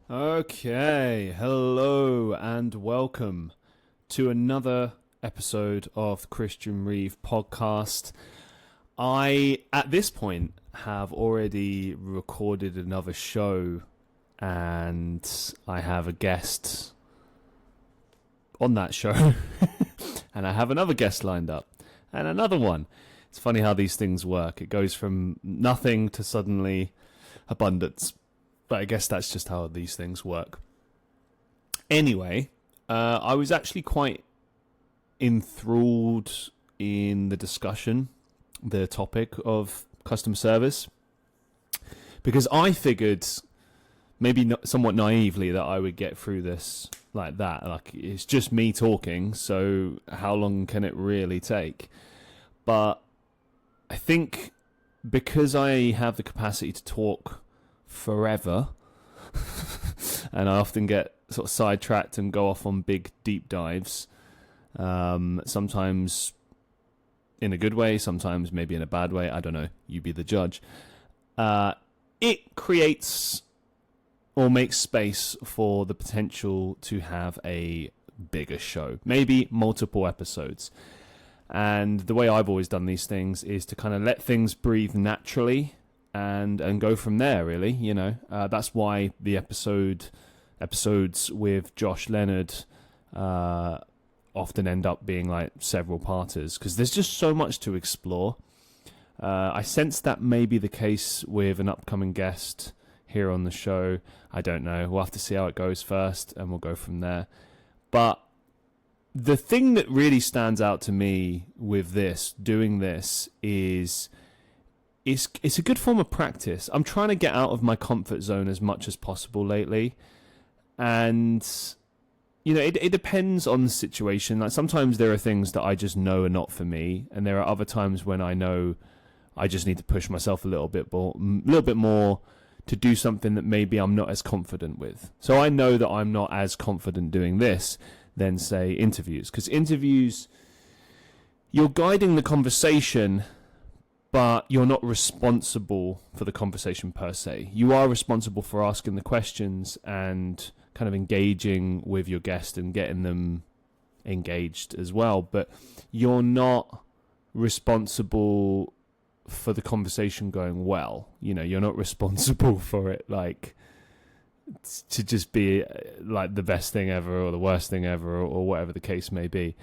Okay, hello and welcome to another episode of the Christian Reeve podcast. I, at this point, have already recorded another show and I have a guest on that show and I have another guest lined up and another one. It's funny how these things work. It goes from nothing to suddenly abundance. But I guess that's just how these things work. Anyway, I was actually quite enthralled in the discussion, the topic of customer service, because I figured, maybe somewhat naively, that I would get through this like that. Like, it's just me talking, so how long can it really take? But I think because I have the capacity to talk forever and I often get sort of sidetracked and go off on big deep dives, sometimes in a good way, sometimes maybe in a bad way, I don't know, you be the judge. It creates or makes space for the potential to have a bigger show, maybe multiple episodes. And the way I've always done these things is to kind of let things breathe naturally and go from there, really. You know, that's why the episodes with Josh Leonard often end up being like several parters, because there's just so much to explore. I sense that may be the case with an upcoming guest here on the show. I don't know. We'll have to see how it goes first, and we'll go from there. But the thing that really stands out to me with doing this is it's a good form of practice. I'm trying to get out of my comfort zone as much as possible lately. And, you know, it depends on the situation. Like, sometimes there are things that I just know are not for me. And there are other times when I know I just need to push myself a little bit more to do something that maybe I'm not as confident with. So I know that I'm not as confident doing this than, say, interviews. Because interviews, you're guiding the conversation, but you're not responsible for the conversation per se. You are responsible for asking the questions and kind of engaging with your guest and getting them engaged as well. But you're not responsible for the conversation going well. You know, you're not responsible for it, like, to just be like the best thing ever or the worst thing ever or whatever the case may be.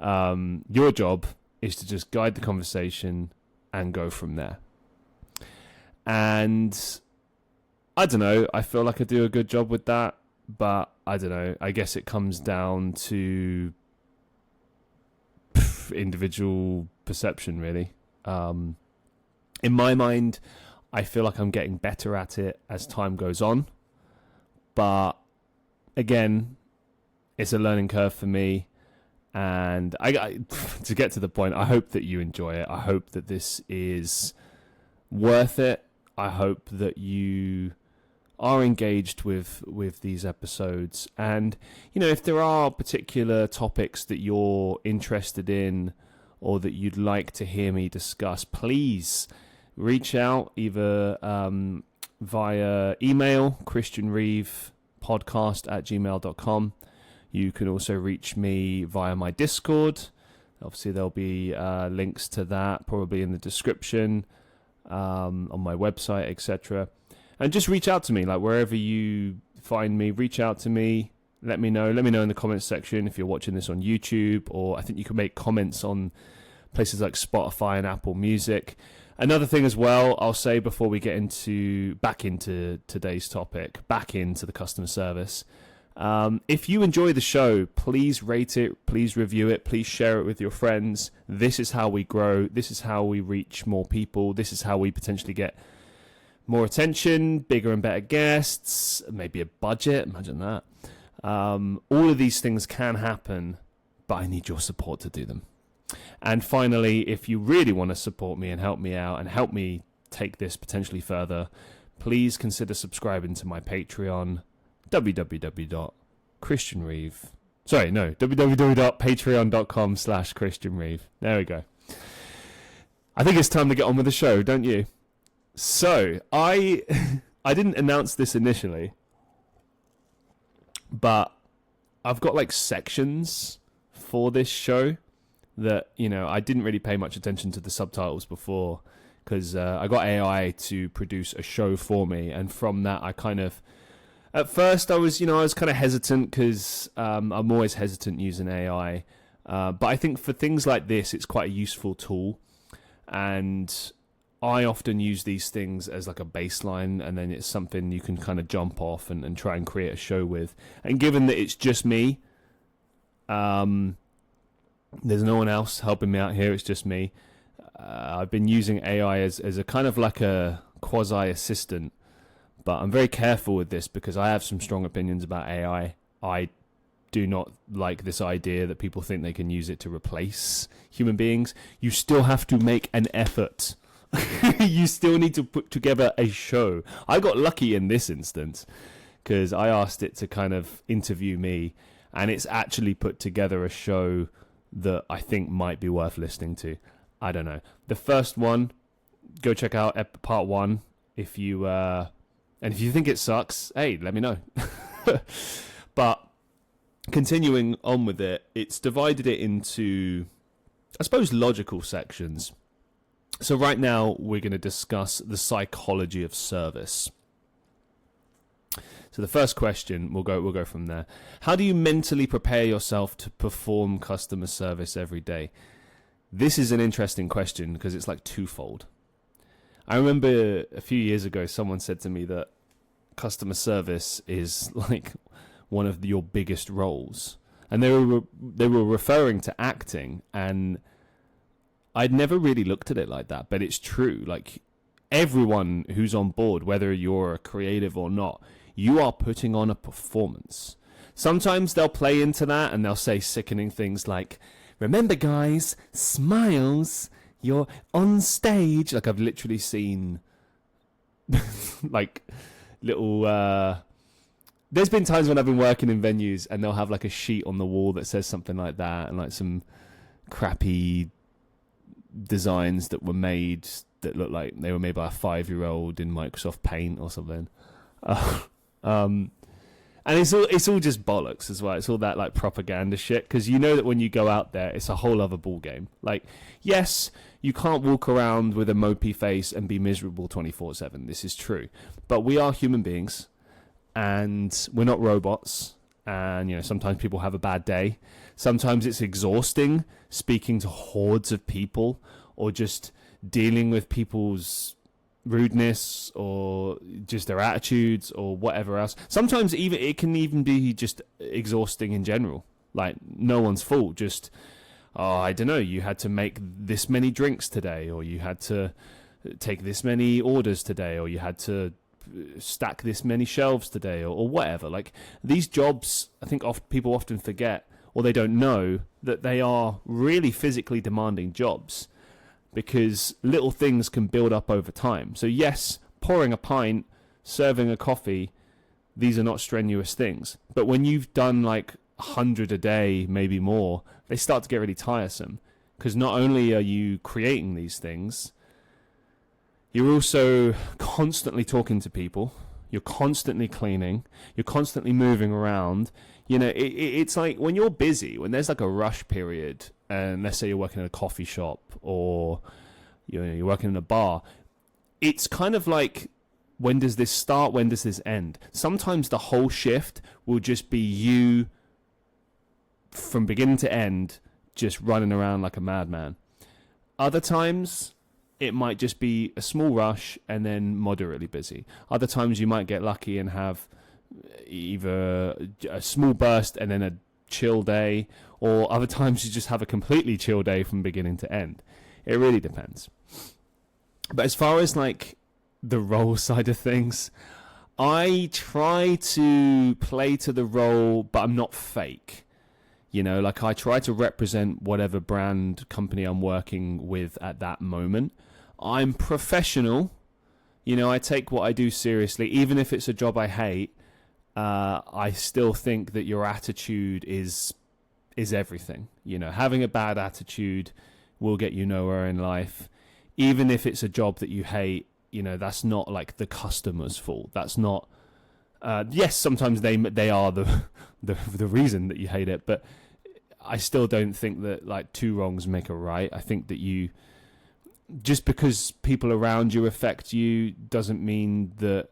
Your job is to just guide the conversation and go from there. And I don't know, I feel like I do a good job with that, but I don't know, I guess it comes down to individual perception, really. In my mind, I feel like I'm getting better at it as time goes on, but again, it's a learning curve for me. And I to get to the point, I hope that you enjoy it. I hope that this is worth it. I hope that you are engaged with these episodes. And, you know, if there are particular topics that you're interested in or that you'd like to hear me discuss, please reach out either via email, christianreevepodcast@gmail.com. You can also reach me via my Discord. Obviously, there'll be links to that probably in the description, on my website, etc. And just reach out to me, like wherever you find me. Reach out to me. Let me know. Let me know in the comments section if you're watching this on YouTube, or I think you can make comments on places like Spotify and Apple Music. Another thing as well, I'll say before we get back into today's topic, back into the customer service. If you enjoy the show, please rate it, please review it, please share it with your friends. This is how we grow. This is how we reach more people. This is how we potentially get more attention, bigger and better guests, maybe a budget. Imagine that. All of these things can happen, but I need your support to do them. And finally, if you really want to support me and help me out and help me take this potentially further, please consider subscribing to my Patreon, www.patreon.com/ChristianReeve. There we go. I think it's time to get on with the show, don't you? So, I didn't announce this initially, But I've got like sections for this show that, I didn't really pay much attention to the subtitles before, because I got AI to produce a show for me, and from that I kind of, at first I was kind of hesitant, because I'm always hesitant using AI, but I think for things like this it's quite a useful tool, and I often use these things as like a baseline, and then it's something you can kind of jump off and try and create a show with. And given that it's just me, there's no one else helping me out here, it's just me. I've been using AI as a kind of like a quasi-assistant, but I'm very careful with this because I have some strong opinions about AI. I do not like this idea that people think they can use it to replace human beings. You still have to make an effort. You still need to put together a show. I got lucky in this instance because I asked it to kind of interview me, and it's actually put together a show that I think might be worth listening to. I don't know. The first one, go check out part 1 if you and if you think it sucks, hey, let me know. But continuing on with it, it's divided it into, I suppose, logical sections. So right now we're going to discuss the psychology of service. So the first question, we'll go from there. How do you mentally prepare yourself to perform customer service every day? This is an interesting question because it's like twofold. I remember a few years ago someone said to me that customer service is like one of your biggest roles, and they were referring to acting, and I'd never really looked at it like that, but it's true. Like, everyone who's on board, whether you're a creative or not, you are putting on a performance. Sometimes they'll play into that and they'll say sickening things like, remember guys, smiles, you're on stage. Like, I've literally seen like little there's been times when I've been working in venues and they'll have like a sheet on the wall that says something like that, and like some crappy designs that were made that look like they were made by a 5-year-old in Microsoft Paint or something. And it's all just bollocks as well. It's all that like propaganda shit, because you know that when you go out there, it's a whole other ball game. Like, yes, you can't walk around with a mopey face and be miserable 24/7. This is true, but we are human beings, and we're not robots. And sometimes people have a bad day. Sometimes it's exhausting speaking to hordes of people, or just dealing with people's rudeness, or just their attitudes, or whatever else. Sometimes even it can even be just exhausting in general. Like, no one's fault. Just, I don't know, you had to make this many drinks today, or you had to take this many orders today, or you had to stack this many shelves today, or whatever. Like, these jobs, I think people often forget, or they don't know, that they are really physically demanding jobs, because little things can build up over time. So yes, pouring a pint, serving a coffee, these are not strenuous things. But when you've done like 100 a day, maybe more, they start to get really tiresome, because not only are you creating these things, you're also constantly talking to people, you're constantly cleaning, you're constantly moving around. It's like when you're busy, when there's like a rush period, and let's say you're working in a coffee shop, or you're working in a bar, it's kind of like, when does this start? When does this end? Sometimes the whole shift will just be you from beginning to end, just running around like a madman. Other times, it might just be a small rush and then moderately busy. Other times you might get lucky and have either a small burst and then a chill day, or other times you just have a completely chill day from beginning to end. It really depends. But as far as like the role side of things, I try to play to the role, but I'm not fake. Like, I try to represent whatever brand company I'm working with at that moment. I'm professional. I take what I do seriously. Even if it's a job I hate, I still think that your attitude is everything. Having a bad attitude will get you nowhere in life. Even if it's a job that you hate, that's not like the customer's fault. That's not Yes, sometimes they are the reason that you hate it, but I still don't think that like two wrongs make a right. I think that you, just because people around you affect you doesn't mean that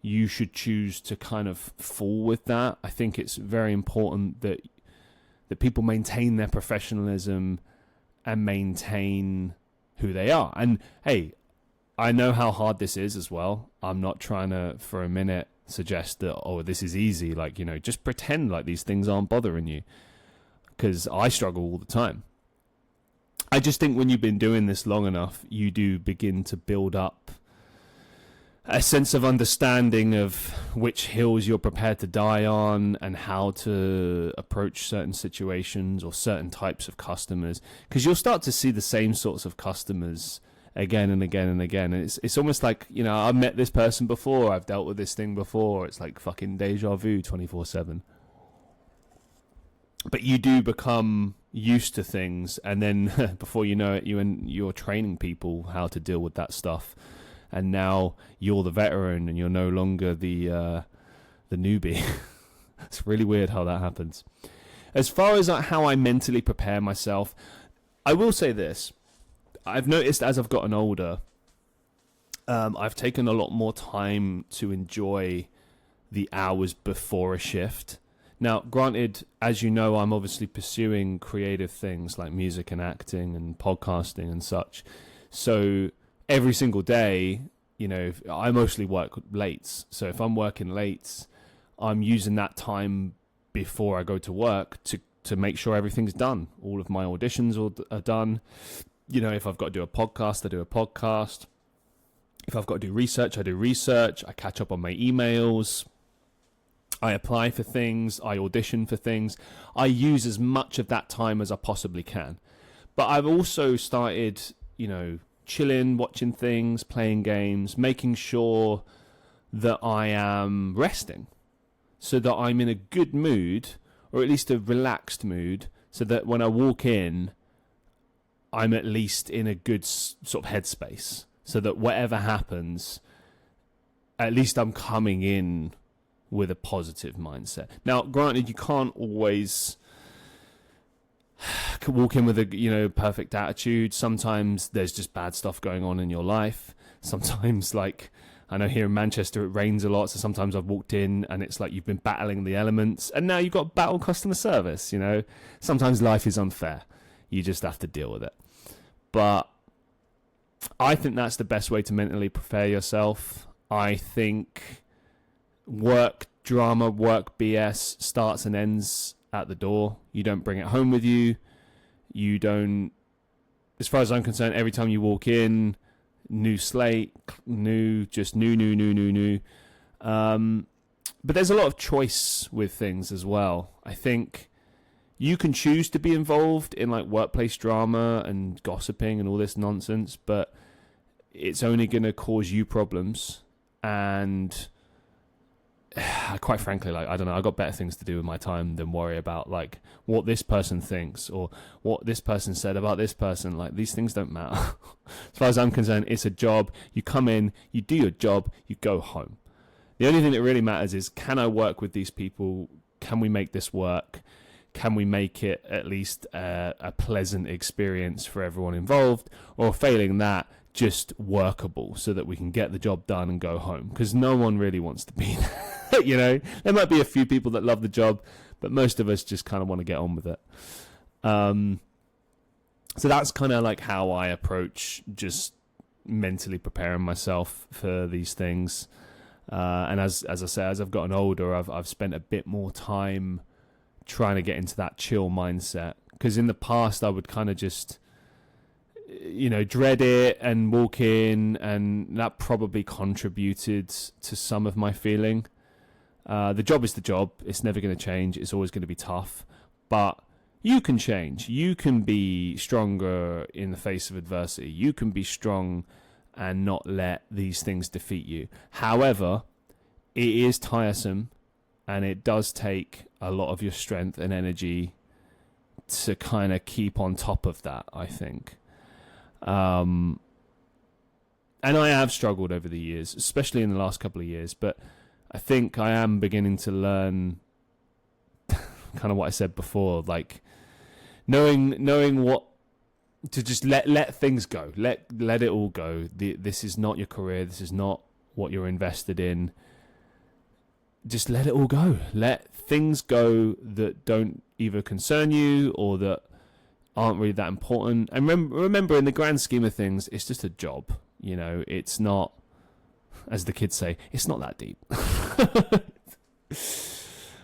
you should choose to kind of fall with that. I think it's very important that people maintain their professionalism and maintain who they are. And hey, I know how hard this is as well. I'm not trying to for a minute suggest that, oh, this is easy, like, you know, just pretend like these things aren't bothering you, because I struggle all the time. I just think when you've been doing this long enough, you do begin to build up a sense of understanding of which hills you're prepared to die on and how to approach certain situations or certain types of customers, because you'll start to see the same sorts of customers again and again and again. And it's almost like, you know, I've met this person before, I've dealt with this thing before. It's like fucking deja vu 24/7. But you do become used to things, and then before you know it, you're training people how to deal with that stuff. And now you're the veteran, and you're no longer the newbie. It's really weird how that happens. As far as how I mentally prepare myself, I will say this. I've noticed as I've gotten older, I've taken a lot more time to enjoy the hours before a shift. Now, granted, as you know, I'm obviously pursuing creative things like music and acting and podcasting and such. So every single day, you know, I mostly work late. So if I'm working late, I'm using that time before I go to work to make sure everything's done. All of my auditions are done. You know, if I've got to do a podcast, I do a podcast. If I've got to do research, I do research. I catch up on my emails. I apply for things. I audition for things. I use as much of that time as I possibly can. But I've also started, you know, chilling, watching things, playing games, making sure that I am resting so that I'm in a good mood, or at least a relaxed mood, so that when I walk in, I'm at least in a good sort of headspace, so that whatever happens, at least I'm coming in with a positive mindset. Now, granted, you can't always walk in with a, you know, perfect attitude. Sometimes there's just bad stuff going on in your life. Sometimes, like, I know here in Manchester it rains a lot, so sometimes I've walked in and it's like you've been battling the elements, and now you've got battle customer service, you know. Sometimes life is unfair. You just have to deal with it. But I think that's the best way to mentally prepare yourself. I think work drama, work BS starts and ends at the door. You don't bring it home with you. You don't, as far as I'm concerned, every time you walk in, new slate, new. But there's a lot of choice with things as well. I think you can choose to be involved in like workplace drama and gossiping and all this nonsense, but it's only going to cause you problems. And quite frankly, like, I don't know, I got better things to do with my time than worry about like what this person thinks or what this person said about this person. Like, these things don't matter. As far as I'm concerned, it's a job. You come in, you do your job, you go home. The only thing that really matters is, can I work with these people? Can we make this work? Can we make it at least a pleasant experience for everyone involved? Or failing that, just workable so that we can get the job done and go home? Because no one really wants to be there. You know, there might be a few people that love the job, but most of us just kind of want to get on with it. So that's kind of like how I approach just mentally preparing myself for these things. And as I say, as I've gotten older, I've spent a bit more time trying to get into that chill mindset. Because in the past, I would kind of just, you know, dread it and walk in, and that probably contributed to some of my feeling. The job is the job. It's never going to change. It's always going to be tough. But you can change. You can be stronger in the face of adversity. You can be strong and not let these things defeat you. However, it is tiresome, and it does take a lot of your strength and energy to kind of keep on top of that, I think. And I have struggled over the years, especially in the last couple of years, but I think I am beginning to learn kind of what I said before, like knowing what to just let things go, let it all go. This is not your career. This is not what you're invested in. Just let it all go. Let things go that don't either concern you or that aren't really that important. And remember, in the grand scheme of things, it's just a job. You know, it's not, as the kids say, it's not that deep.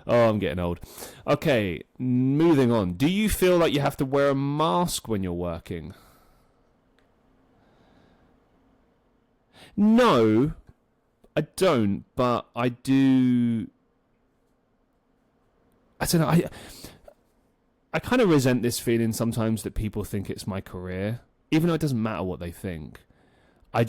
Oh, I'm getting old. Okay, moving on. Do you feel like you have to wear a mask when you're working? No, I don't, but I do. I don't know. I kind of resent this feeling sometimes that people think it's my career, even though it doesn't matter what they think. I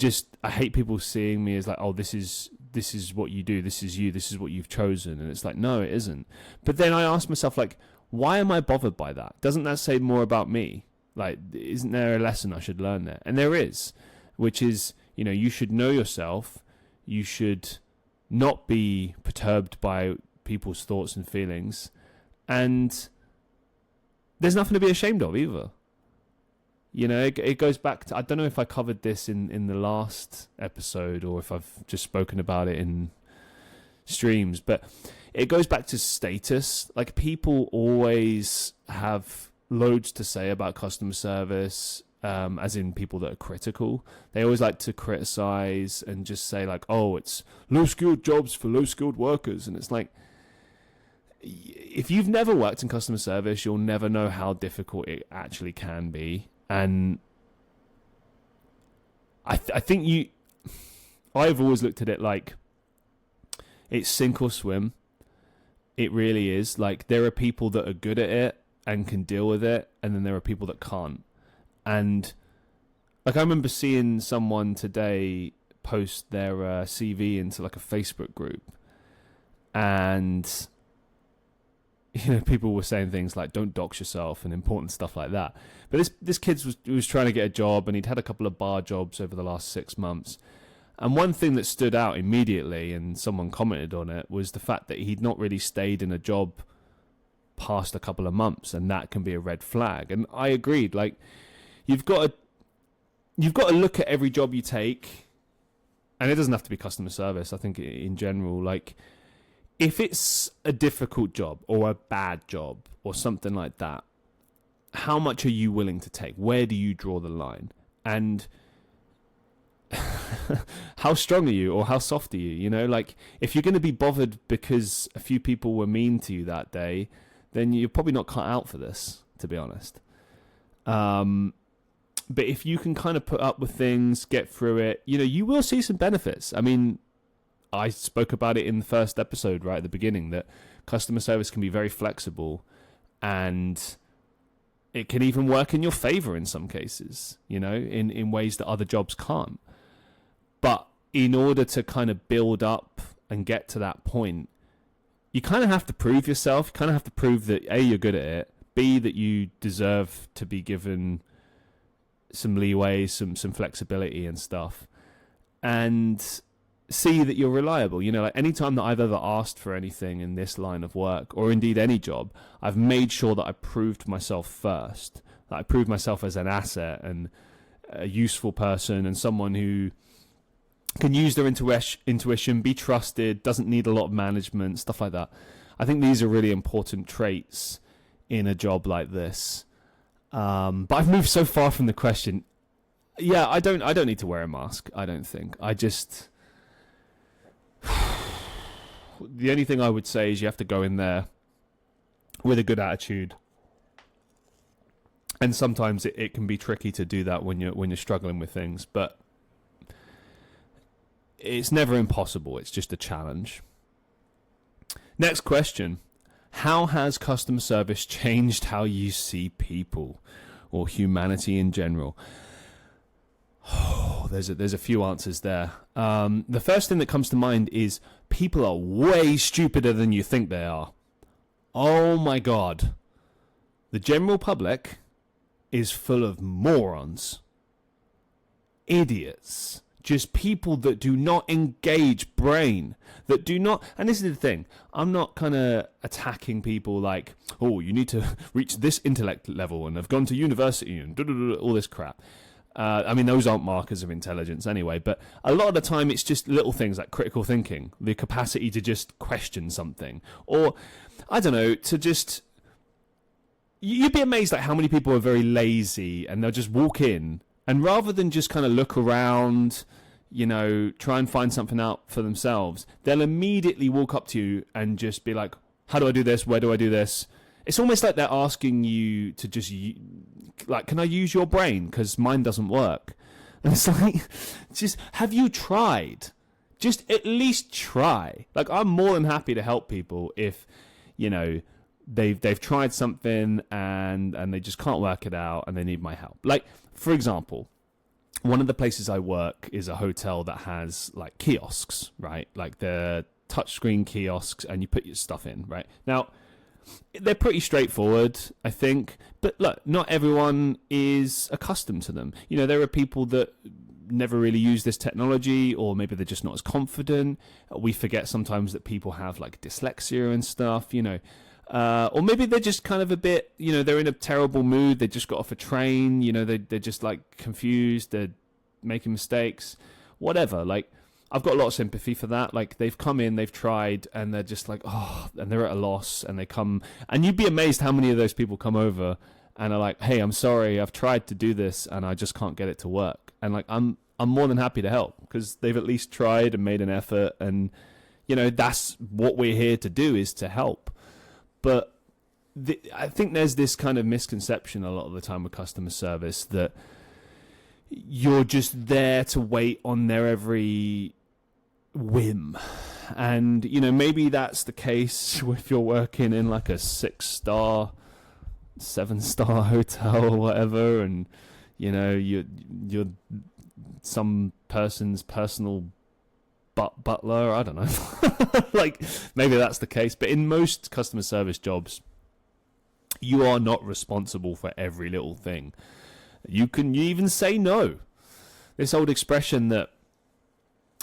hate people seeing me as like, oh, this is what you do, this is you, this is what you've chosen, and it's like, no, it isn't. But then I ask myself, like, why am I bothered by that? Doesn't that say more about me? Like, isn't there a lesson I should learn there? And there is, which is, you know, you should know yourself. You should not be perturbed by people's thoughts and feelings, and there's nothing to be ashamed of either. You know, it goes back to, I don't know if I covered this in the last episode or if I've just spoken about it in streams, but it goes back to status. Like, people always have loads to say about customer service, as in people that are critical. They always like to criticize and just say like, oh, it's low-skilled jobs for low-skilled workers. And it's like, if you've never worked in customer service, you'll never know how difficult it actually can be. And I think I've always looked at it like it's sink or swim. It really is. Like, there are people that are good at it and can deal with it, and then there are people that can't. And like, I remember seeing someone today post their CV into like a Facebook group, and you know, people were saying things like "don't dox yourself" and important stuff like that. But this kid was trying to get a job, and he'd had a couple of bar jobs over the last 6 months. And one thing that stood out immediately, and someone commented on it, was the fact that he'd not really stayed in a job past a couple of months, and that can be a red flag. And I agreed. Like, you've got to look at every job you take, and it doesn't have to be customer service. I think in general, like, if it's a difficult job or a bad job or something like that, how much are you willing to take? Where do you draw the line? And how strong are you, or how soft are you? You know, like, if you're going to be bothered because a few people were mean to you that day, then you're probably not cut out for this, to be honest. But if you can kind of put up with things, get through it, you know, you will see some benefits. I mean, I spoke about it in the first episode right at the beginning, that customer service can be very flexible, and it can even work in your favor in some cases, you know, in ways that other jobs can't. But in order to kind of build up and get to that point, you kind of have to prove yourself. You kind of have to prove that A, you're good at it, B, that you deserve to be given some leeway, some flexibility and stuff, and C, that you're reliable. You know, like, anytime that I've ever asked for anything in this line of work, or indeed any job, I've made sure that I proved myself first, that I proved myself as an asset and a useful person, and someone who can use their intuition, be trusted, doesn't need a lot of management, stuff like that. I think these are really important traits in a job like this. But I've moved so far from the question. Yeah, I don't need to wear a mask, I don't think. The only thing I would say is you have to go in there with a good attitude. And sometimes it can be tricky to do that when you're struggling with things, but it's never impossible. It's just a challenge. Next question. How has customer service changed how you see people or humanity in general? Oh, there's a few answers there. The first thing that comes to mind is people are way stupider than you think they are. Oh my God. The general public is full of morons, idiots, just people that do not engage brain, that do not. And this is the thing, I'm not kind of attacking people like, oh, you need to reach this intellect level and have gone to university and all this crap. I mean, those aren't markers of intelligence anyway, but a lot of the time it's just little things like critical thinking, the capacity to just question something, or I don't know, to just, you'd be amazed at how many people are very lazy and they'll just walk in and rather than just kind of look around, you know, try and find something out for themselves, they'll immediately walk up to you and just be like, how do I do this? Where do I do this? It's almost like they're asking you to just, like, can I use your brain? Because mine doesn't work. And it's like, just, have you tried? Just at least try. Like, I'm more than happy to help people if, you know, they've tried something and they just can't work it out and they need my help. Like, for example, one of the places I work is a hotel that has like kiosks, right? Like the touchscreen kiosks, and you put your stuff in, right? Now, they're pretty straightforward, I think, but look, not everyone is accustomed to them. You know, there are people that never really use this technology, or maybe they're just not as confident. We forget sometimes that people have like dyslexia and stuff, you know. Or maybe they're just kind of a bit, you know, they're in a terrible mood. They just got off a train, you know, they're just like confused. They're making mistakes, whatever. Like, I've got a lot of sympathy for that. Like, they've come in, they've tried, and they're just like, oh, and they're at a loss, and they come, and you'd be amazed how many of those people come over and are like, hey, I'm sorry, I've tried to do this and I just can't get it to work. And like, I'm more than happy to help because they've at least tried and made an effort. And, you know, that's what we're here to do, is to help. But I think there's this kind of misconception a lot of the time with customer service that you're just there to wait on their every whim. And, you know, maybe that's the case if you're working in like a 6-star, 7-star hotel or whatever, and, you know, you're some person's personal butler, I don't know. Like, maybe that's the case, but in most customer service jobs, you are not responsible for every little thing. You can even say no. This old expression that,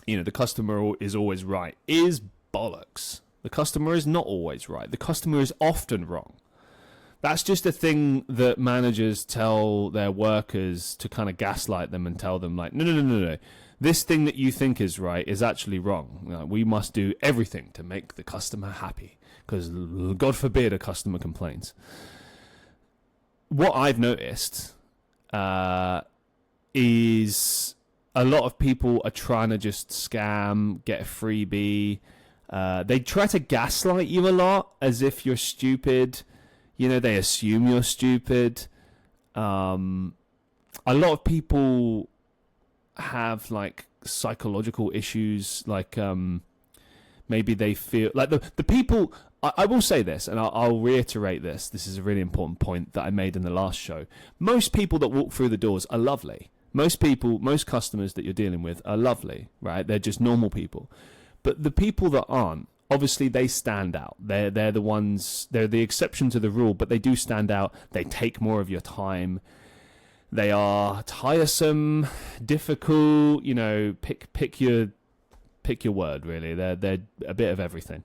you know, the customer is always right is bollocks. The customer is not always right. The customer is often wrong. That's just a thing that managers tell their workers to kind of gaslight them and tell them, like, no. This thing that you think is right is actually wrong. We must do everything to make the customer happy because, God forbid, a customer complains. What I've noticed is a lot of people are trying to just scam, get a freebie. They try to gaslight you a lot as if you're stupid. You know, they assume you're stupid. A lot of people have like psychological issues, like maybe they feel like the people. I will say this, and I'll reiterate this. This is a really important point that I made in the last show. Most people that walk through the doors are lovely. Most people, most customers that you're dealing with are lovely, right? They're just normal people. But the people that aren't, obviously they stand out. They're the ones, they're the exception to the rule, but they do stand out. They take more of your time. They are tiresome, difficult, you know, pick your word, really. They're a bit of everything.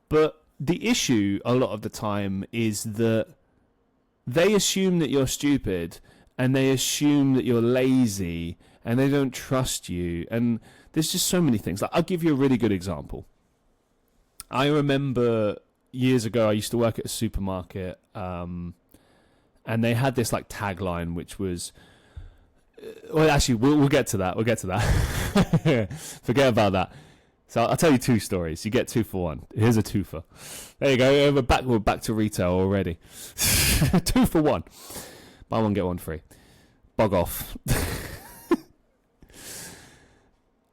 But the issue a lot of the time is that they assume that you're stupid, and they assume that you're lazy, and they don't trust you. And there's just so many things. Like, I'll give you a really good example. I remember years ago, I used to work at a supermarket, and they had this like tagline, which was, well, actually, we'll get to that. We'll get to that. Forget about that. So I'll tell you 2 stories. You get 2 for 1. Here's a twofer. There you go. We're back to retail already. 2 for 1. Buy one, get one free. Bog off.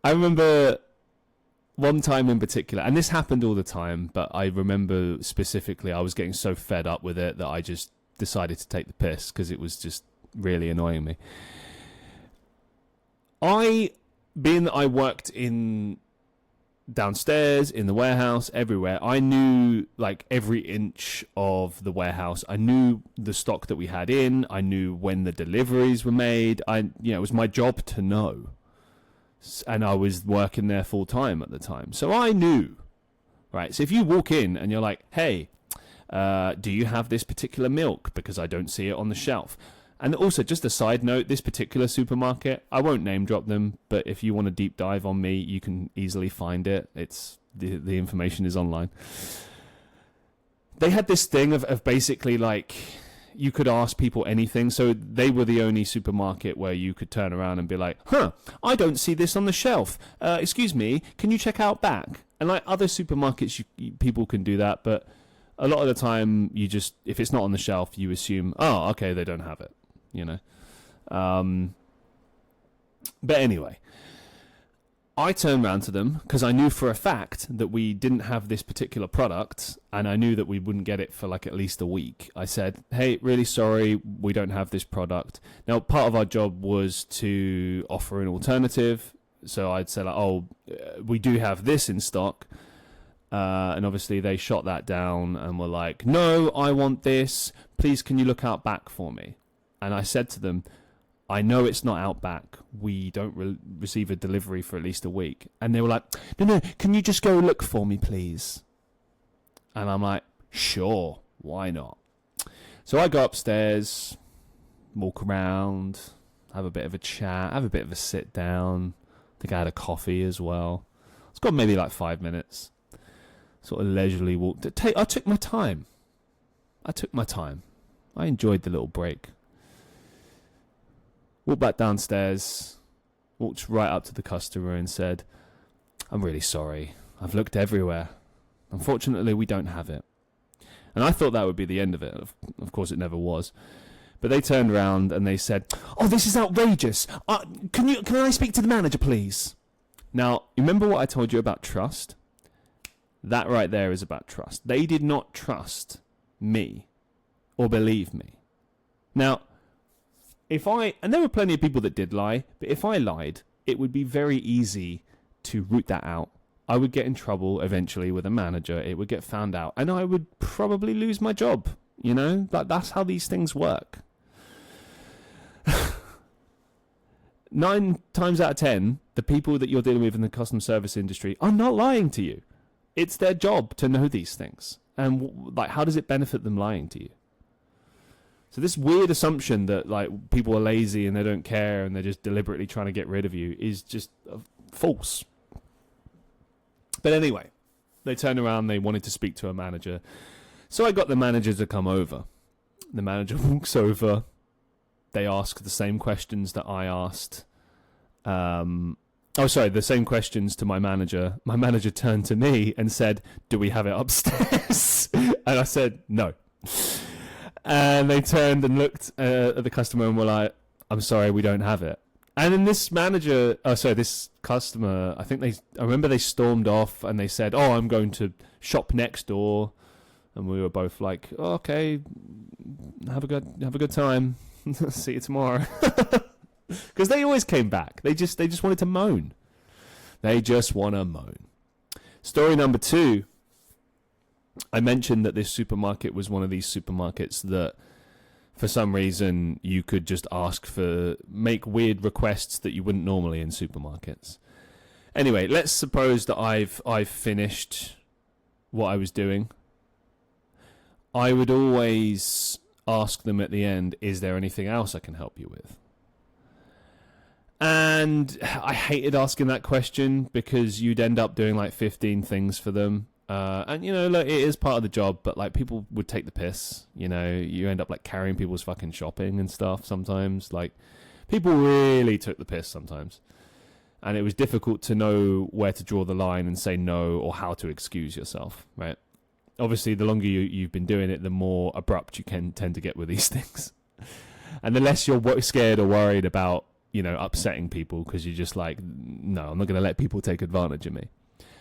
I remember one time in particular, and this happened all the time, but I remember specifically I was getting so fed up with it that I just decided to take the piss because it was just really annoying me. Being that I worked in downstairs, in the warehouse, everywhere, I knew like every inch of the warehouse. I knew the stock that we had in. I knew when the deliveries were made. It was my job to know. and I was working there full time at the time. So I knew, right? So if you walk in and you're like, hey, do you have this particular milk? Because I don't see it on the shelf. And also, just a side note, this particular supermarket, I won't name drop them, but if you want to deep dive on me, you can easily find it. It's the information is online. They had this thing of basically like you could ask people anything. So they were the only supermarket where you could turn around and be like, I don't see this on the shelf. Excuse me, can you check out back? And like other supermarkets, people can do that, but a lot of the time, you just, if it's not on the shelf, you assume, oh, okay, they don't have it, you know. But anyway, I turned around to them because I knew for a fact that we didn't have this particular product, and I knew that we wouldn't get it for like at least a week. I said, hey, really sorry, we don't have this product. Now, part of our job was to offer an alternative. So I'd say like, oh, we do have this in stock. And obviously they shot that down and were like, no, I want this. Please, can you look out back for me? And I said to them, I know it's not out back. We don't receive a delivery for at least a week. And they were like, no, can you just go look for me, please? And I'm like, sure, why not? So I go upstairs, walk around, have a bit of a chat, have a bit of a sit down. I think I had a coffee as well. It's got maybe like 5 minutes. Sort of leisurely walked. I took my time. I enjoyed the little break. Walked back downstairs, walked right up to the customer and said, I'm really sorry. I've looked everywhere. Unfortunately, we don't have it. And I thought that would be the end of it. Of course, it never was. But they turned around and they said, oh, this is outrageous. Can I speak to the manager, please? Now, remember what I told you about trust? That right there is about trust. They did not trust me or believe me. Now, and there were plenty of people that did lie, but if I lied, it would be very easy to root that out. I would get in trouble eventually with a manager. It would get found out, and I would probably lose my job. You know, that's how these things work. 9 times out of 10, the people that you're dealing with in the customer service industry are not lying to you. It's their job to know these things. And like, how does it benefit them lying to you? So this weird assumption that like people are lazy and they don't care and they're just deliberately trying to get rid of you is just false. But anyway, they turned around, they wanted to speak to a manager. So I got the manager to come over. The manager walks over. They ask the same questions that I asked. The same questions to my manager. My manager turned to me and said, do we have it upstairs? And I said, no. And they turned and looked at the customer and were like, I'm sorry, we don't have it. And then this customer, I remember they stormed off and they said, oh, I'm going to shop next door. And we were both like, oh, okay, have a good time. See you tomorrow. Because they always came back. They just wanted to moan. They just want to moan. Story number 2. I mentioned that this supermarket was one of these supermarkets that, for some reason, you could just make weird requests that you wouldn't normally in supermarkets. Anyway, let's suppose that I've finished what I was doing. I would always ask them at the end, is there anything else I can help you with? And I hated asking that question because you'd end up doing like 15 things for them. And you know, like, it is part of the job, but like people would take the piss. You know, you end up like carrying people's fucking shopping and stuff sometimes. Like, people really took the piss sometimes. And it was difficult to know where to draw the line and say no or how to excuse yourself, right? Obviously, the longer you've been doing it, the more abrupt you can tend to get with these things. And the less you're scared or worried about, you know, upsetting people, because you're just like, no, I'm not going to let people take advantage of me.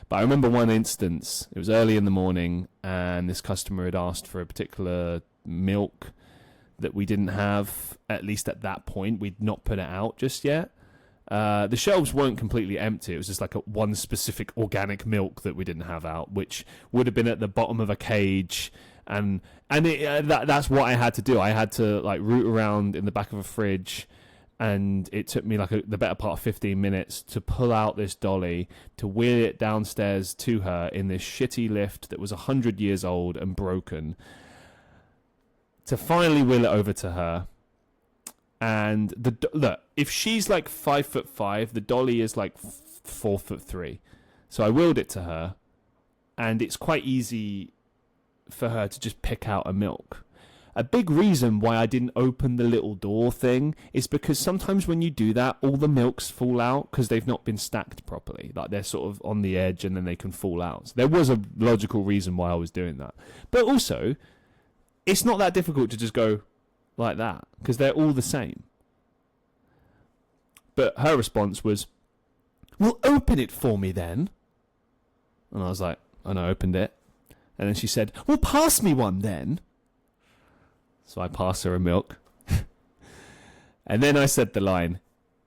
But I remember one instance, it was early in the morning, and this customer had asked for a particular milk that we didn't have, at least at that point. We'd not put it out just yet. The shelves weren't completely empty. It was just like one specific organic milk that we didn't have out, which would have been at the bottom of a cage. That's what I had to do. I had to like root around in the back of a fridge And it took me like the better part of 15 minutes to pull out this dolly, to wheel it downstairs to her in this shitty lift that was 100 years old and broken, to finally wheel it over to her. And look, if she's like 5'5", the dolly is like 4'3". So I wheeled it to her, and it's quite easy for her to just pick out a milk. A big reason why I didn't open the little door thing is because sometimes when you do that, all the milks fall out because they've not been stacked properly. Like, they're sort of on the edge and then they can fall out. So there was a logical reason why I was doing that. But also, it's not that difficult to just go like that because they're all the same. But her response was, "Well, open it for me then." And I was like, and I opened it. And then she said, "Well, pass me one then." So I pass her a milk. And then I said the line,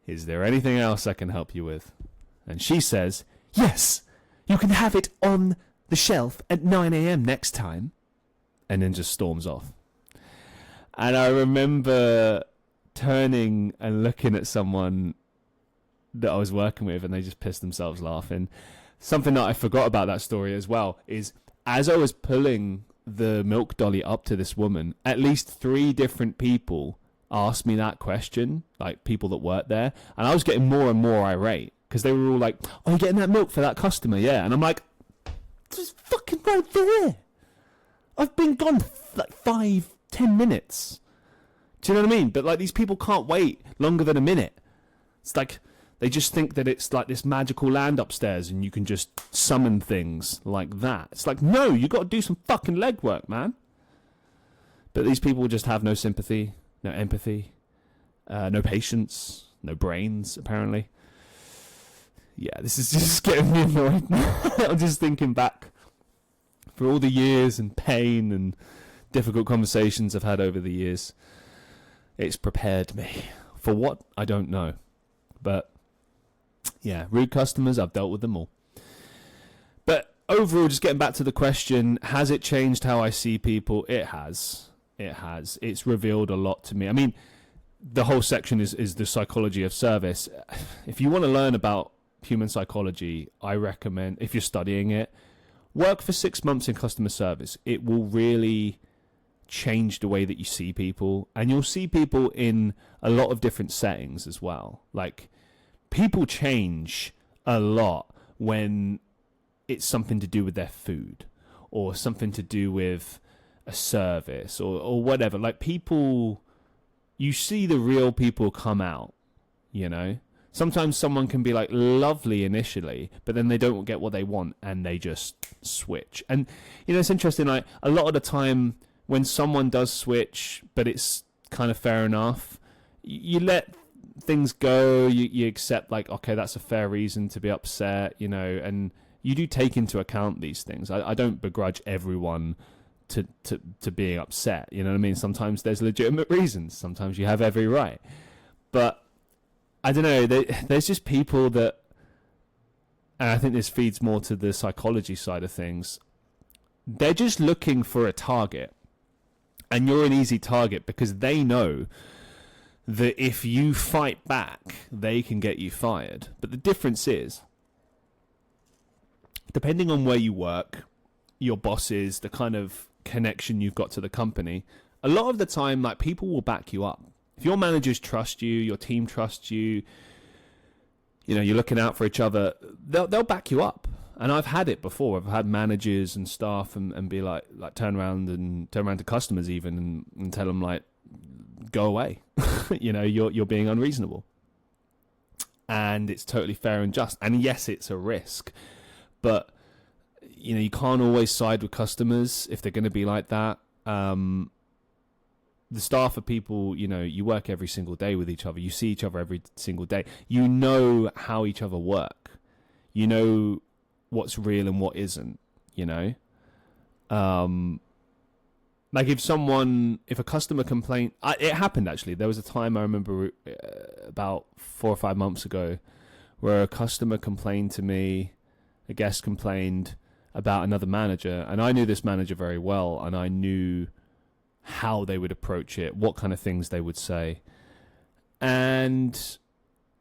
"Is there anything else I can help you with?" And she says, "Yes, you can have it on the shelf at 9 a.m. next time." And then just storms off. And I remember turning and looking at someone that I was working with, and they just pissed themselves laughing. Something that I forgot about that story as well is, as I was pulling the milk dolly up to this woman, at least 3 different people asked me that question, like people that worked there, and I was getting more and more irate because they were all like, "Oh, you're getting that milk for that customer, yeah?" And I'm like, "Just fucking right there. I've been gone like 5-10 minutes. Do you know what I mean?" But like, these people can't wait longer than a minute. It's like they just think that it's like this magical land upstairs and you can just summon things like that. It's like, no, you got to do some fucking legwork, man. But these people just have no sympathy, no empathy, no patience, no brains, apparently. Yeah, this is just getting me annoyed now. I'm just thinking back for all the years and pain and difficult conversations I've had over the years. It's prepared me for what? I don't know. But yeah, rude customers, I've dealt with them all. But overall, just getting back to the question, has it changed how I see people? It has. It has. It's revealed a lot to me. I mean, the whole section is the psychology of service. If you want to learn about human psychology, I recommend, if you're studying it, work for 6 months in customer service. It will really change the way that you see people, and you'll see people in a lot of different settings as well. Like, people change a lot when it's something to do with their food or something to do with a service or whatever. Like, people, you see the real people come out, you know? Sometimes someone can be like lovely initially, but then they don't get what they want and they just switch. And, you know, it's interesting, like, a lot of the time when someone does switch, but it's kind of fair enough, you let things go, you accept, like, okay, that's a fair reason to be upset, you know, and you do take into account these things. I don't begrudge everyone to being upset, you know what I mean? Sometimes there's legitimate reasons, sometimes you have every right. But I don't know, there's just people that, and I think this feeds more to the psychology side of things, they're just looking for a target. And you're an easy target because they know that if you fight back, they can get you fired. But the difference is, depending on where you work, your bosses, the kind of connection you've got to the company, a lot of the time, like, people will back you up. If your managers trust you, your team trusts you, you know, you're looking out for each other, they'll back you up. And I've had it before. I've had managers and staff and be like turn around to customers even and tell them, like, go away. You know, you're being unreasonable. And it's totally fair and just. And yes, it's a risk. But, you know, you can't always side with customers if they're going to be like that. The staff are people, you know, you work every single day with each other. You see each other every single day. You know how each other work. You know what's real and what isn't, you know? Like, if a customer complained, it happened actually. There was a time I remember about 4 or 5 months ago where a customer complained to me, a guest complained about another manager, and I knew this manager very well, and I knew how they would approach it, what kind of things they would say. And,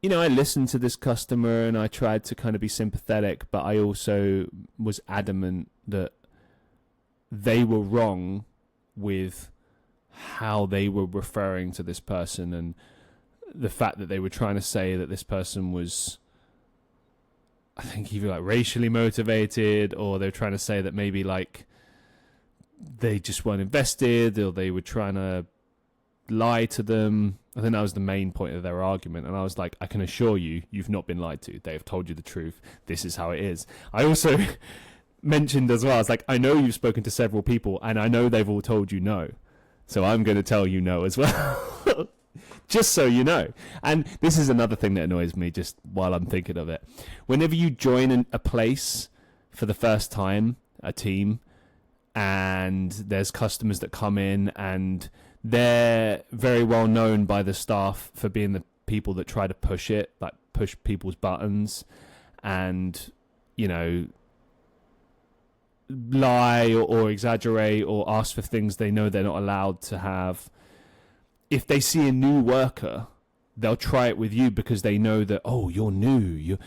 I listened to this customer and I tried to kind of be sympathetic, but I also was adamant that they were wrong with how they were referring to this person, and the fact that they were trying to say that this person was, I think, either like racially motivated, or they're trying to say that maybe like they just weren't invested, or they were trying to lie to them. I think that was the main point of their argument. And I was like, I can assure you, you've not been lied to. They have told you the truth. This is how it is. I also mentioned as well, I was like, I know you've spoken to several people and I know they've all told you no. So I'm going to tell you no as well. Just so you know. And this is another thing that annoys me just while I'm thinking of it. Whenever you join a place for the first time, a team, and there's customers that come in and they're very well known by the staff for being the people that try to push it, like push people's buttons and, lie or exaggerate or ask for things they know they're not allowed to have. If they see a new worker, they'll try it with you because they know that, oh, you're new, you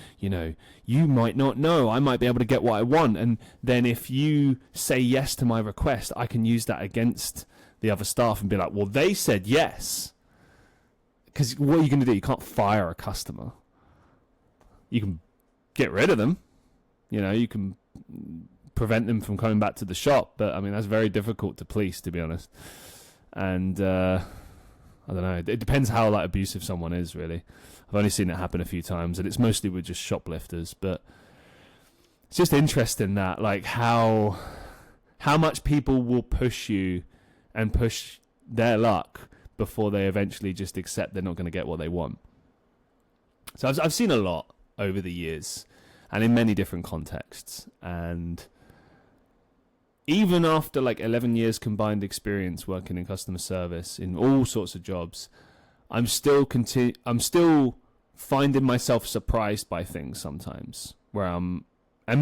might not know, I might be able to get what I want. And then if you say yes to my request, I can use that against the other staff and be like, well, they said yes. Because what are you going to do? You can't fire a customer. You can get rid of them. You can prevent them from coming back to the shop. But, I mean, that's very difficult to police, to be honest. And I don't know. It depends how like abusive someone is, really. I've only seen it happen a few times, and it's mostly with just shoplifters. But it's just interesting that, like, how much people will push you and push their luck before they eventually just accept they're not going to get what they want. So I've seen a lot over the years, and in many different contexts. And even after like 11 years combined experience working in customer service in all sorts of jobs, I'm still finding myself surprised by things sometimes and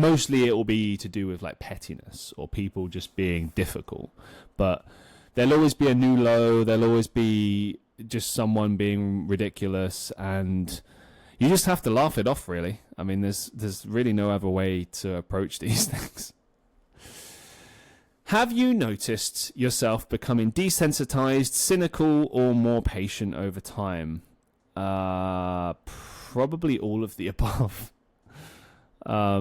mostly it will be to do with like pettiness or people just being difficult. But there'll always be a new low. There'll always be just someone being ridiculous, and you just have to laugh it off, really. I mean, there's really no other way to approach these things. Have you noticed yourself becoming desensitized, cynical, or more patient over time? Probably all of the above. I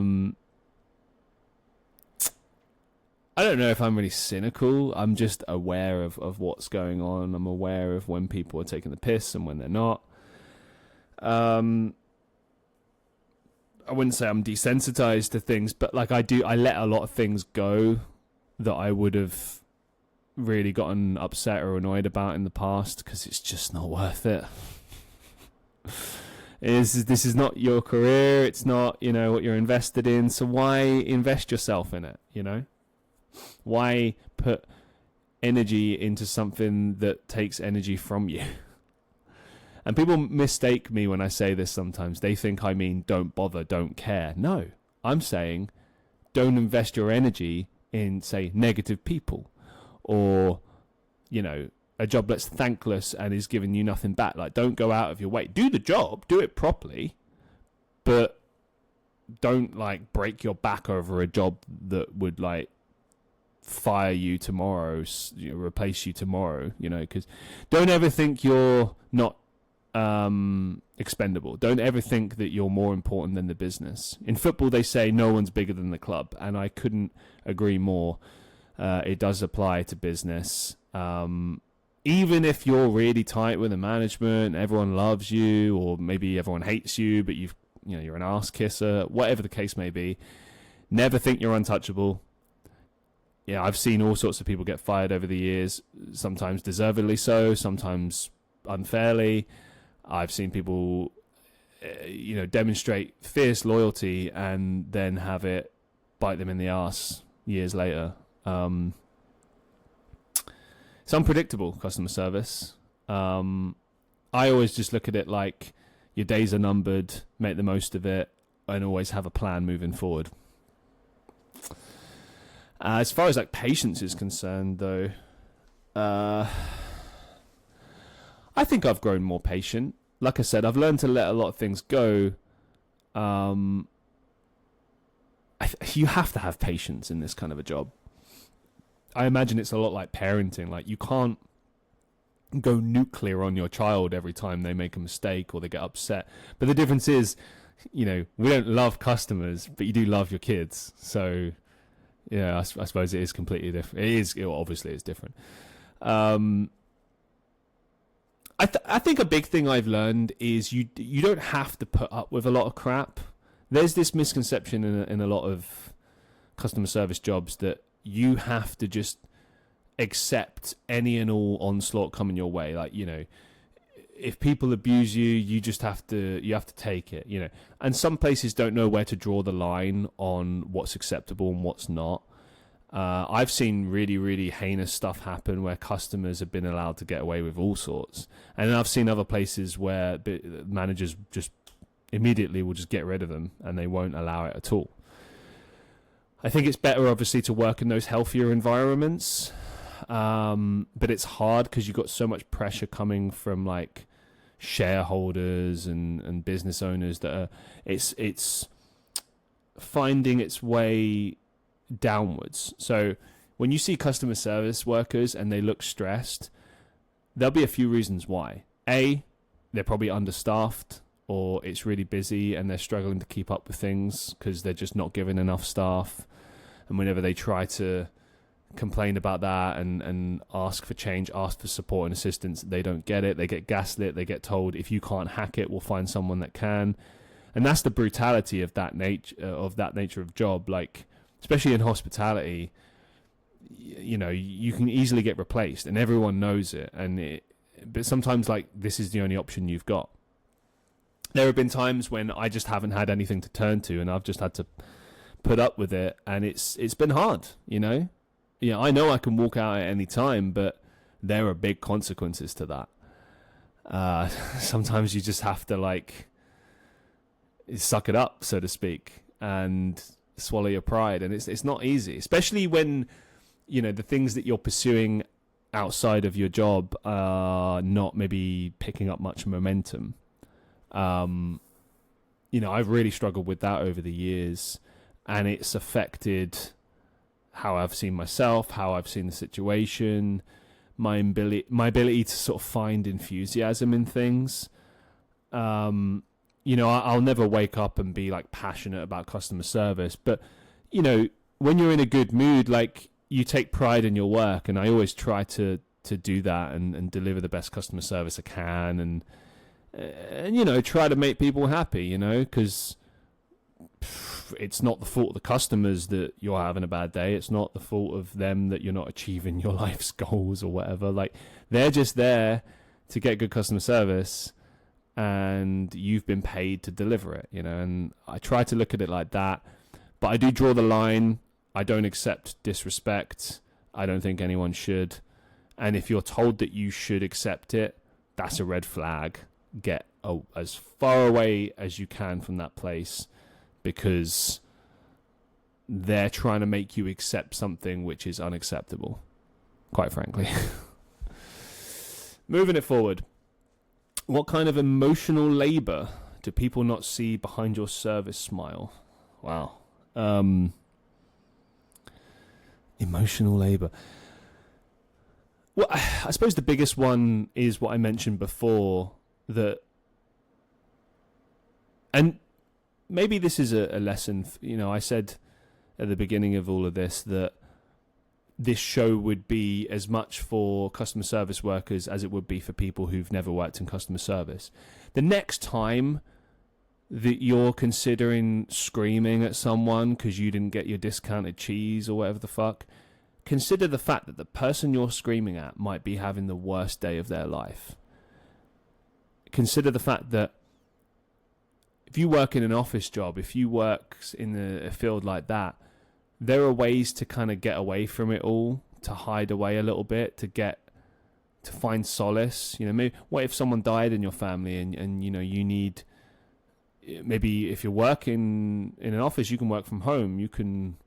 don't know if I'm really cynical. I'm just aware of what's going on. I'm aware of when people are taking the piss and when they're not. I wouldn't say I'm desensitized to things, but like I let a lot of things go that I would have really gotten upset or annoyed about in the past because it's just not worth it. This is not your career. It's not, what you're invested in. So why invest yourself in it, Why put energy into something that takes energy from you? And people mistake me when I say this sometimes. They think I mean don't bother, don't care. No, I'm saying don't invest your energy in, say, negative people or, a job that's thankless and is giving you nothing back. Like, don't go out of your way. Do the job, do it properly, but don't, like, break your back over a job that would, like, fire you tomorrow, replace you tomorrow, because don't ever think you're not expendable. Don't ever think that you're more important than the business. In football, they say no one's bigger than the club, and I couldn't agree more. It does apply to business. Even if you're really tight with the management, everyone loves you, or maybe everyone hates you, but you're an ass kisser, whatever the case may be, never think you're untouchable. Yeah, I've seen all sorts of people get fired over the years, sometimes deservedly so, sometimes unfairly. I've seen people, demonstrate fierce loyalty and then have it bite them in the ass years later. It's unpredictable, customer service. I always just look at it like your days are numbered, make the most of it, and always have a plan moving forward. As far as like patience is concerned, though, I think I've grown more patient like I said, I've learned to let a lot of things go. You have to have patience in this kind of a job. I imagine it's a lot like parenting. Like, you can't go nuclear on your child every time they make a mistake or they get upset. But the difference is, we don't love customers, but you do love your kids. So, yeah, I suppose it is completely different. Obviously it's different. I think a big thing I've learned is you don't have to put up with a lot of crap. There's this misconception in a lot of customer service jobs that you have to just accept any and all onslaught coming your way. Like, if people abuse you, you have to take it, And some places don't know where to draw the line on what's acceptable and what's not. I've seen really, really heinous stuff happen where customers have been allowed to get away with all sorts. And then I've seen other places where managers just immediately will just get rid of them and they won't allow it at all. I think it's better, obviously, to work in those healthier environments. But it's hard because you've got so much pressure coming from like shareholders and business owners that are, it's finding its way downwards. So when you see customer service workers and they look stressed, there'll be a few reasons why. A, they're probably understaffed, or it's really busy and they're struggling to keep up with things because they're just not given enough staff. And whenever they try to complain about that and ask for change, ask for support and assistance, they don't get it. They get gaslit. They get told, if you can't hack it, we'll find someone that can. And that's the brutality of that nature of job. Like, especially in hospitality, you can easily get replaced and everyone knows it. But sometimes, like, this is the only option you've got. There have been times when I just haven't had anything to turn to and I've just had to put up with it, and it's been hard, I know I can walk out at any time, but there are big consequences to that. Sometimes you just have to, like, suck it up, so to speak, and swallow your pride, and it's not easy, especially when the things that you're pursuing outside of your job are not maybe picking up much momentum. I've really struggled with that over the years, and it's affected how I've seen myself, how I've seen the situation, my ability to sort of find enthusiasm in things. I'll never wake up and be like passionate about customer service, but when you're in a good mood, like, you take pride in your work, and I always try to do that and deliver the best customer service I can, and try to make people happy, because it's not the fault of the customers that you're having a bad day. It's not the fault of them that you're not achieving your life's goals or whatever. Like, they're just there to get good customer service, and you've been paid to deliver it, and I try to look at it like that. But I do draw the line. I don't accept disrespect. I don't think anyone should. And if you're told that you should accept it, that's a red flag. Get as far away as you can from that place, because they're trying to make you accept something which is unacceptable, quite frankly. Moving it forward. What kind of emotional labor do people not see behind your service smile? Wow. Emotional labor. Well, I suppose the biggest one is what I mentioned before, and maybe this is a lesson. I said at the beginning of all of this that this show would be as much for customer service workers as it would be for people who've never worked in customer service. The next time that you're considering screaming at someone because you didn't get your discounted cheese or whatever the fuck, consider the fact that the person you're screaming at might be having the worst day of their life. Consider the fact that if you work in an office job, if you work in a field like that, there are ways to kind of get away from it all, to hide away a little bit, to find solace. Maybe what if someone died in your family and you need, maybe if you're working in an office, you can work from home, you can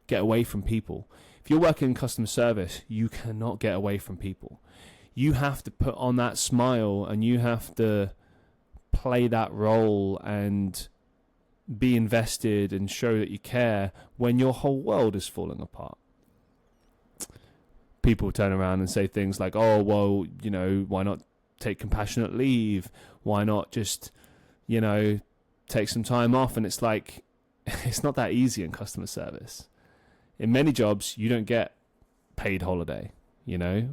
get away from people. If you're working in customer service, you cannot get away from people. You have to put on that smile, and you have to play that role and be invested and show that you care when your whole world is falling apart? People turn around and say things like, oh, well, you know, why not take compassionate leave? Why not just, you know, take some time off? And it's like, it's not that easy in customer service. In many jobs, you don't get paid holiday, you know.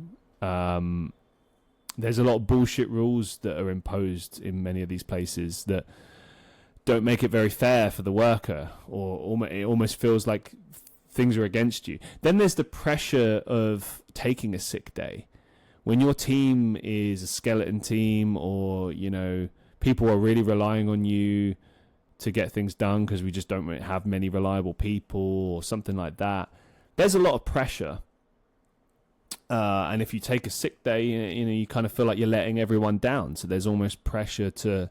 There's a lot of bullshit rules that are imposed in many of these places that don't make it very fair for the worker, or it almost feels like things are against you. Then there's the pressure of taking a sick day. When your team is a skeleton team, or, you know, people are really relying on you to get things done because we just don't have many reliable people or something like that, there's a lot of pressure. And if you take a sick day, you know, you kind of feel like you're letting everyone down. So there's almost pressure to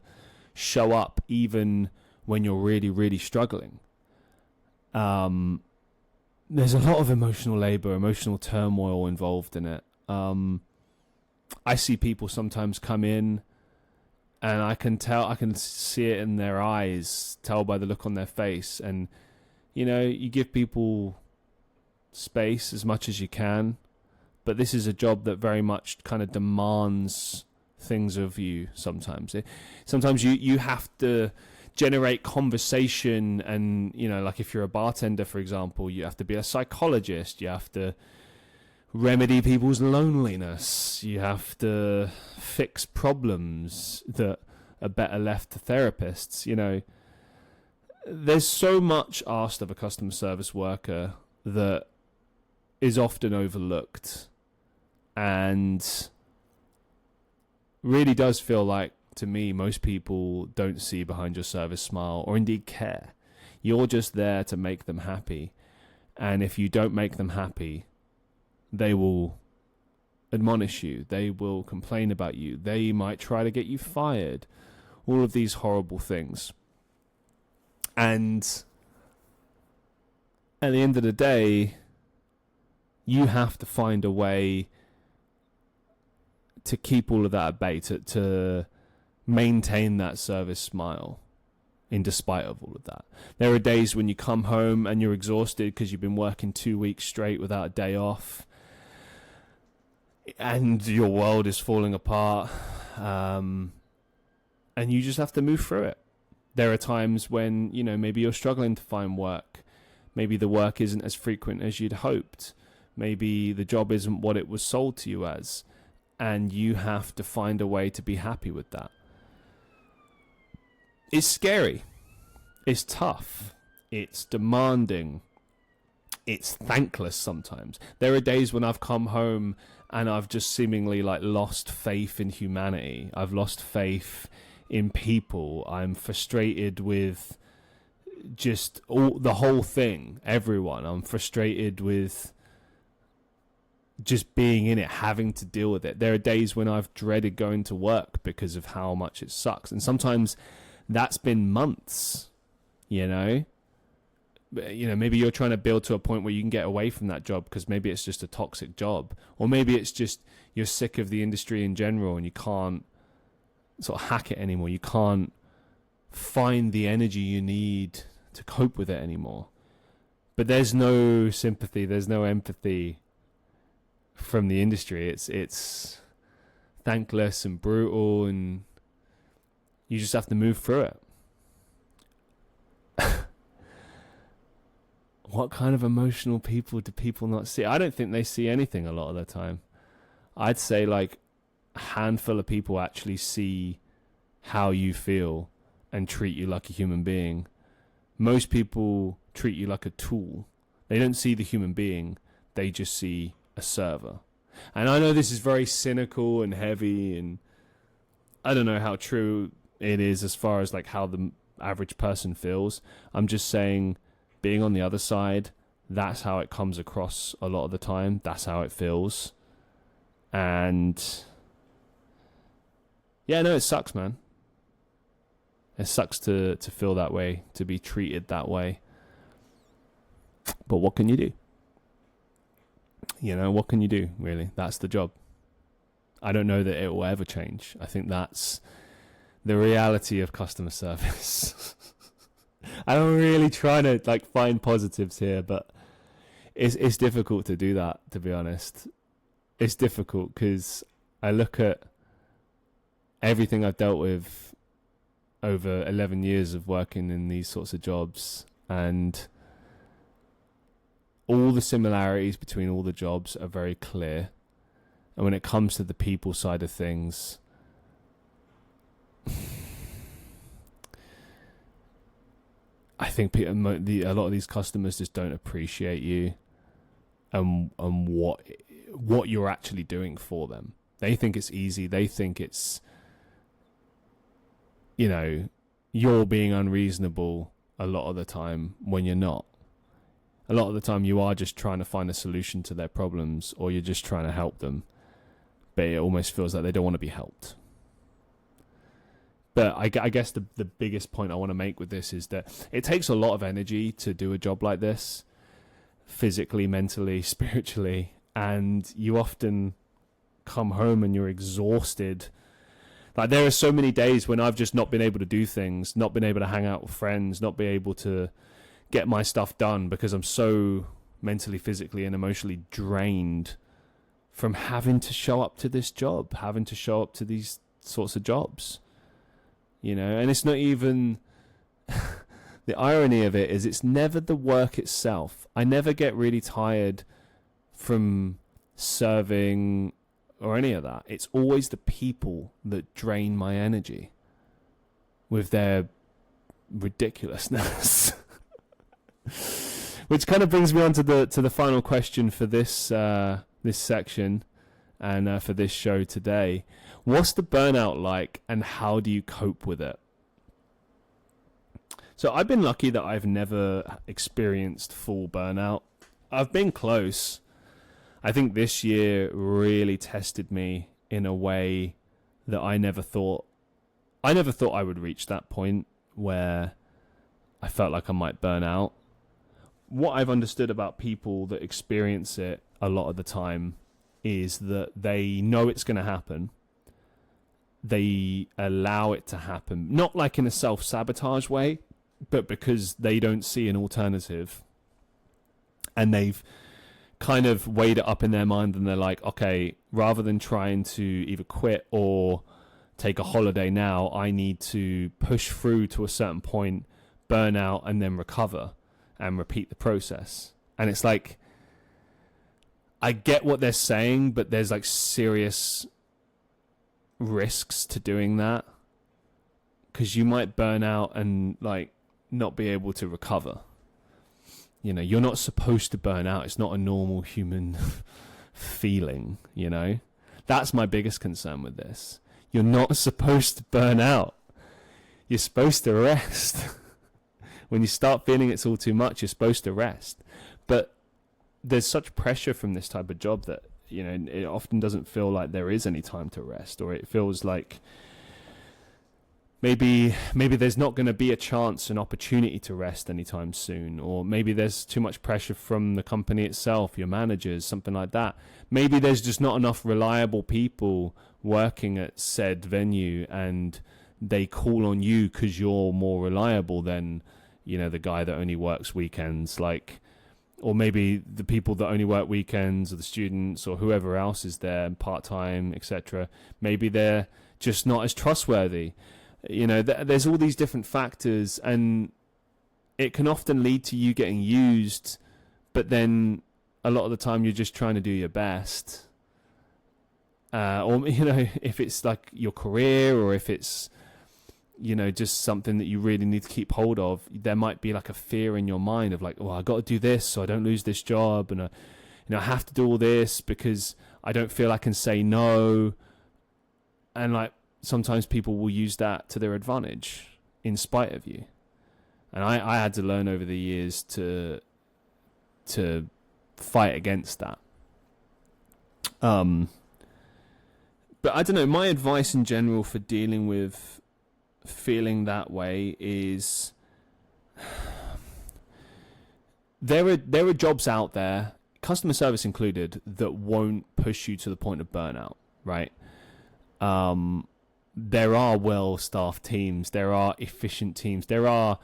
show up even when you're really, really struggling. There's a lot of emotional labor, emotional turmoil involved in it. I see people sometimes come in, and I can see it in their eyes, tell by the look on their face. And, you know, you give people space as much as you can, but this is a job that very much kind of demands things of you sometimes. Sometimes you have to generate conversation, and, you know, like if you're a bartender, for example, you have to be a psychologist, you have to remedy people's loneliness, you have to fix problems that are better left to therapists. You know, there's so much asked of a customer service worker that is often overlooked, and really does feel like, to me, most people don't see behind your service smile, or indeed care. You're just there to make them happy, and if you don't make them happy, they will admonish you, they will complain about you, they might try to get you fired, all of these horrible things. And at the end of the day, you have to find a way to keep all of that at bay, to maintain that service smile in despite of all of that. There are days when you come home and you're exhausted because you've been working 2 weeks straight without a day off, and your world is falling apart, and you just have to move through it. There are times when, you know, maybe you're struggling to find work. Maybe the work isn't as frequent as you'd hoped. Maybe the job isn't what it was sold to you as, and you have to find a way to be happy with that. It's scary. It's tough. It's demanding. It's thankless sometimes. There are days when I've come home and I've just seemingly like lost faith in humanity. I've lost faith in people. I'm frustrated with just the whole thing, everyone. I'm frustrated with just being in it, having to deal with it. There are days when I've dreaded going to work because of how much it sucks. And sometimes that's been months, you know. You know, maybe you're trying to build to a point where you can get away from that job because maybe it's just a toxic job, or maybe it's just you're sick of the industry in general and you can't sort of hack it anymore. You can't find the energy you need to cope with it anymore. But there's no sympathy, there's no empathy from the industry. It's thankless and brutal, and you just have to move through it. What kind of emotional people do people not see? I don't think they see anything a lot of the time. I'd say like a handful of people actually see how you feel and treat you like a human being. Most people treat you like a tool. They don't see the human being. They just see a server. And I know this is very cynical and heavy, and I don't know how true it is as far as like how the average person feels. I'm just saying, being on the other side, that's how it comes across a lot of the time. That's how it feels. And yeah, no, it sucks, man. It sucks to feel that way, to be treated that way. But what can you do? You know, what can you do, really? That's the job. I don't know that it will ever change. I think that's the reality of customer service. I'm really trying to like find positives here, but it's difficult to do that, to be honest. It's difficult because I look at everything I've dealt with over 11 years of working in these sorts of jobs, and all the similarities between all the jobs are very clear. And when it comes to the people side of things, I think a lot of these customers just don't appreciate you and what you're actually doing for them. They think it's easy. They think it's, you're being unreasonable a lot of the time when you're not. A lot of the time you are just trying to find a solution to their problems, or you're just trying to help them. But it almost feels like they don't want to be helped. But I guess the biggest point I want to make with this is that it takes a lot of energy to do a job like this, physically, mentally, spiritually, and you often come home and you're exhausted. Like, there are so many days when I've just not been able to do things, not been able to hang out with friends, not be able to get my stuff done because I'm so mentally, physically, and emotionally drained from having to show up to this job, having to show up to these sorts of jobs. And it's not even the irony of it is it's never the work itself. I never get really tired from serving or any of that. It's always the people that drain my energy with their ridiculousness. Which kind of brings me on to the final question for this this section and for this show today. What's the burnout like, and how do you cope with it? So I've been lucky that I've never experienced full burnout. I've been close. I think this year really tested me in a way that I never thought I would reach that point where I felt like I might burn out. What I've understood about people that experience it a lot of the time is that they know it's going to happen. They allow it to happen, not like in a self-sabotage way, but because they don't see an alternative. And they've kind of weighed it up in their mind, and they're like, okay, rather than trying to either quit or take a holiday now, I need to push through to a certain point, burn out, and then recover and repeat the process. And it's like, I get what they're saying, but there's like serious risks to doing that, because you might burn out and like not be able to recover. You're not supposed to burn out. It's not a normal human feeling, That's my biggest concern with this. You're not supposed to burn out. You're supposed to rest. When you start feeling it's all too much, you're supposed to rest. But there's such pressure from this type of job that, it often doesn't feel like there is any time to rest, or it feels like maybe there's not going to be a chance, an opportunity to rest anytime soon, or maybe there's too much pressure from the company itself, your managers, something like that. Maybe there's just not enough reliable people working at said venue, and they call on you because you're more reliable than, the guy that only works weekends, or maybe the people that only work weekends, or the students, or whoever else is there part-time, etc. Maybe they're just not as trustworthy. There's all these different factors, and it can often lead to you getting used, but then a lot of the time you're just trying to do your best. Or, if it's like your career, or if it's, just something that you really need to keep hold of, there might be like a fear in your mind of like, oh, I got to do this so I don't lose this job, and I have to do all this because I don't feel I can say no. And like, sometimes people will use that to their advantage in spite of you. And I had to learn over the years to fight against that. But I don't know, my advice in general for dealing with feeling that way is there are jobs out there, customer service included, that won't push you to the point of burnout, right? there are well-staffed teams, there are efficient teams, there are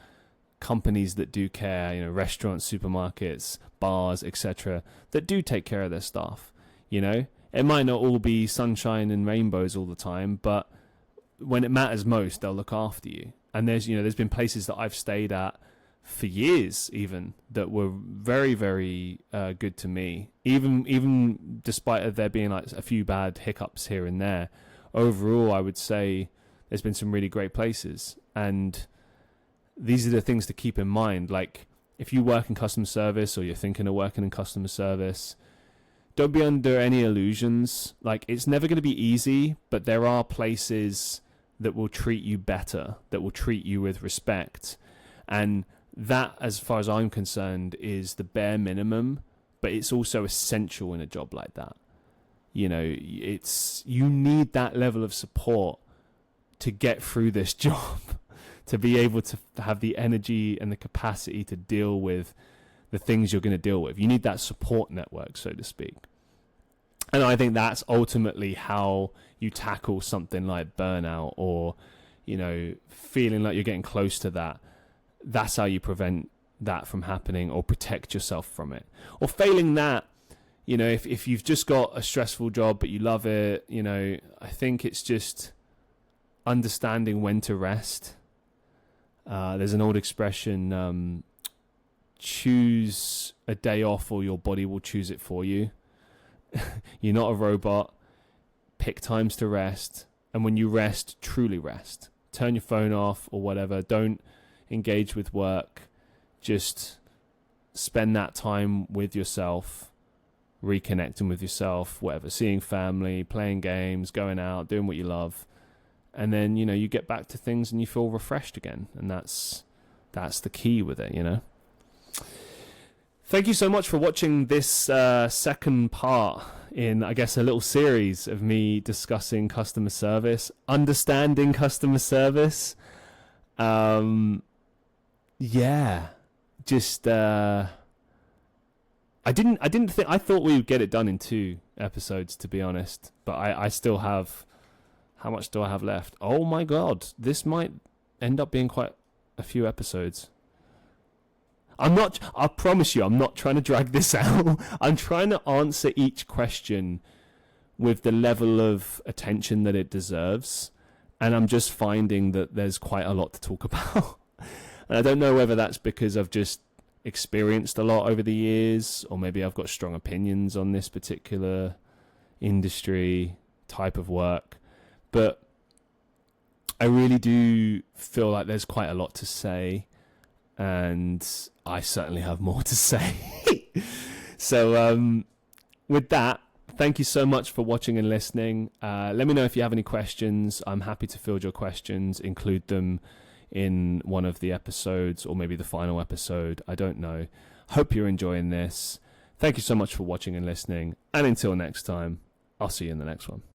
companies that do care, you know, restaurants, supermarkets, bars, etc., that do take care of their staff. You know, it might not all be sunshine and rainbows all the time, but when it matters most, they'll look after you. And there's been places that I've stayed at for years, even, that were very, very good to me. Even despite there being like a few bad hiccups here and there, overall, I would say there's been some really great places. And these are the things to keep in mind. Like, if you work in customer service, or you're thinking of working in customer service, don't be under any illusions. Like, it's never going to be easy, but there are places that will treat you better, that will treat you with respect. And that, as far as I'm concerned, is the bare minimum, but it's also essential in a job like that. You know, you need that level of support to get through this job, to be able to have the energy and the capacity to deal with the things you're going to deal with. You need that support network, so to speak. And I think that's ultimately how you tackle something like burnout, or, you know, feeling like you're getting close to that. That's how you prevent that from happening, or protect yourself from it. Or failing that, you know, if you've just got a stressful job but you love it, you know, I think it's just understanding when to rest. There's an old expression, choose a day off or your body will choose it for you. You're not a robot. Pick times to rest, and when you rest, truly rest. Turn your phone off or whatever. Don't engage with work. Just spend that time with yourself, reconnecting with yourself, whatever, seeing family, playing games, going out, doing what you love. And then, you know, you get back to things and you feel refreshed again. And that's the key with it, you know. Thank you so much for watching this second part in, I guess, a little series of me discussing customer service, understanding customer service. Yeah, just I thought we would get it done in 2 episodes, to be honest, but I still have, how much do I have left? Oh my god, this might end up being quite a few episodes. I promise you, I'm not trying to drag this out. I'm trying to answer each question with the level of attention that it deserves. And I'm just finding that there's quite a lot to talk about. And I don't know whether that's because I've just experienced a lot over the years, or maybe I've got strong opinions on this particular industry, type of work. But I really do feel like there's quite a lot to say. And I certainly have more to say. So with that, thank you so much for watching and listening. Let me know if you have any questions. I'm happy to field your questions, include them in one of the episodes, or maybe the final episode. I don't know. Hope you're enjoying this. Thank you so much for watching and listening. And until next time, I'll see you in the next one.